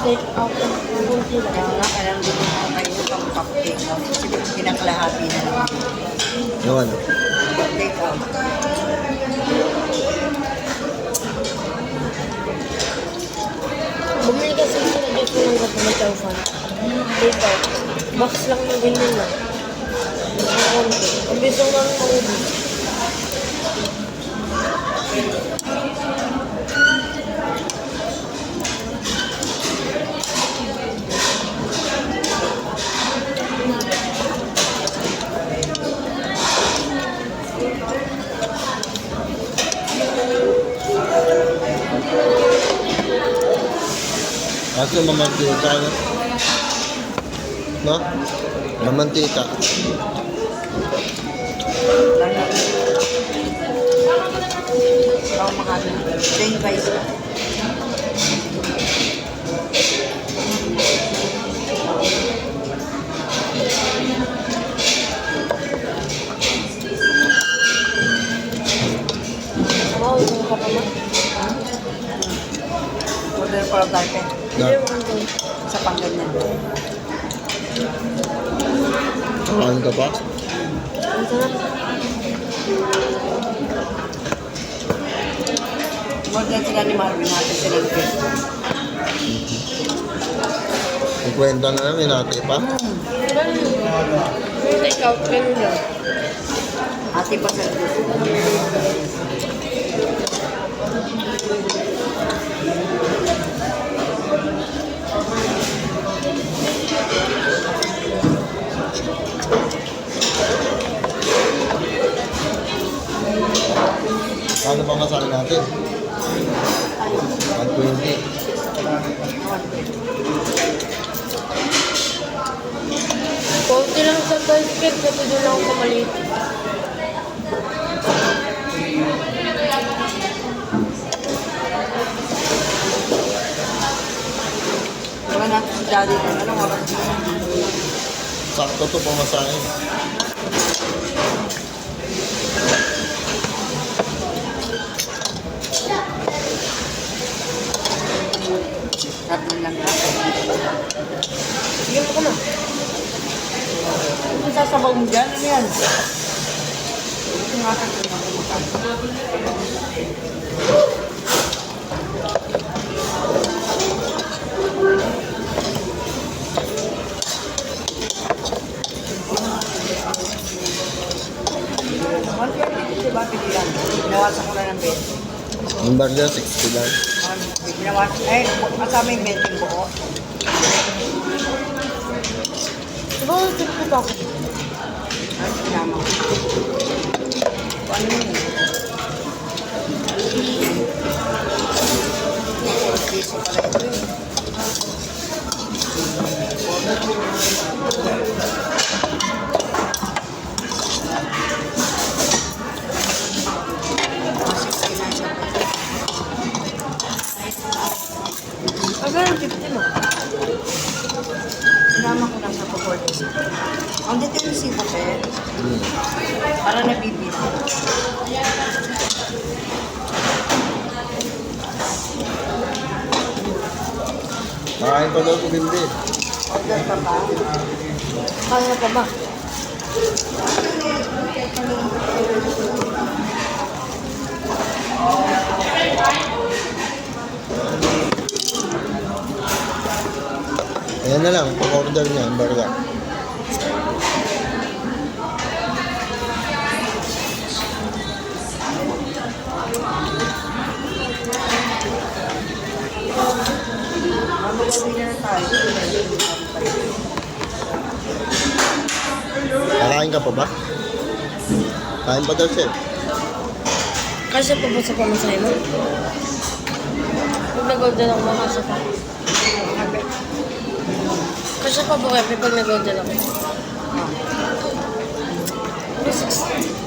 take out ng kunti lang. Kaya nga, alam din mo kayo pang cupcake. No? Kasi pinakalahati na lang. Yung ano? Take out. Bumili kasi sila dito ng gato na chow fan. Take out. Box lang na ganyan lang. Ang konti. Ang biso nga ng maubos. Kasi mamantika, no? No? Mamantika. Baka makakita. Plain rice ka. Wow, yung ka pa ma. Order for a garden. Na, Hindi mo kang Sa pangganyan. kain ka pa? ang sarap. Order sila ni Marvin natin sila ng guest. Ang kwenta na lang, inate pa. Yung take out, ganyan lang. Ate pa sa gusto. Paano ba masali natin? 120. Konti lang sa toy cake, kasi doon lang ako maliit. Wala natin si Daddy ko. Anong oras? Sakto to pamasahin. Tatlo lang natin. Sige mo ka na. Kung sasabaw mo dyan, ano yan? Ito nga sa kanya kumakain. Diba, pigilan? Binawasan ko na ng bed. Yung barya, 60 lang. Binawasan, kasama yung benting buo. Diba ang tiktok ako? Ano sinama ko? Ano yun? Piso pala ito eh. Agad, 50 mo. Sinama ko lang sa pag-order. Ang dito yung resibo, eh. Para nabibili. Makain pa daw si Bimbi. Order pa ba? Kaya pa ba? Ayan na lang, pag-order niya, ang barya. Mamagawin na tayo. Kakain ka pa ba? Kain pa daw siya. Kasi pa ba sa pamasahe mo? Pag nag-order ako, makasa pa. Kasi pa ba kaya pag nag-order ako? Ano 60?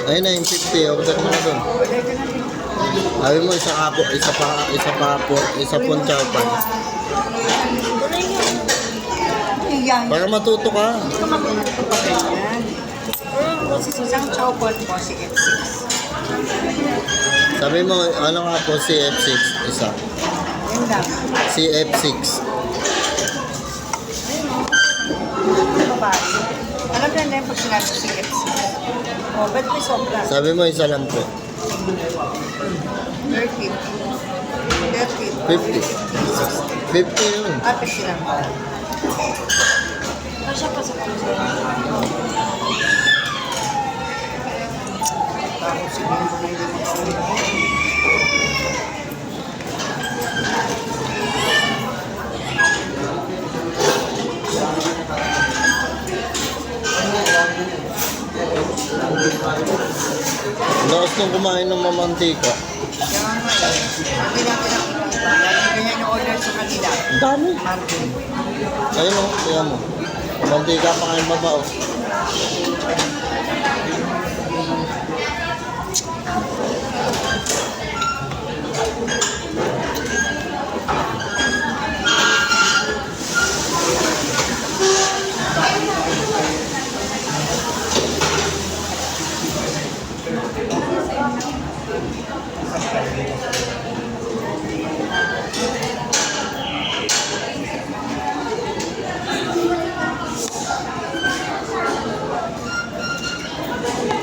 Ayun na yung 50, order mo na doon. Order ka na rin. Sabi mo, isa pong chow pan. Tunay nga. Iyan. Para matuto ka. Ito matututo pa ganyan. Isang chow pot po, si F6. Sabi mo, ano nga po CF6? Isa. Yan lang. CF6. Babae. Alam na yung pag sinabi si F6. Oh, ba't may sobra? Sabi mo, isa lang po. 30. 50. 50 yun. Ah, 50 lang. Kasya pa sa puso. Tapos siguro na hindi makaulit. Lakas nung kumain ng mamantika. Kaya nga eh. Hindi lang pinakikita. Lagi ganyan yung order sa kanila. Ang dami. Marvin. Ayun o, kaya mo. Mamantika pa kayo baba o.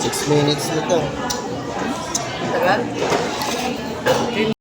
Six minutes na to. Tagal.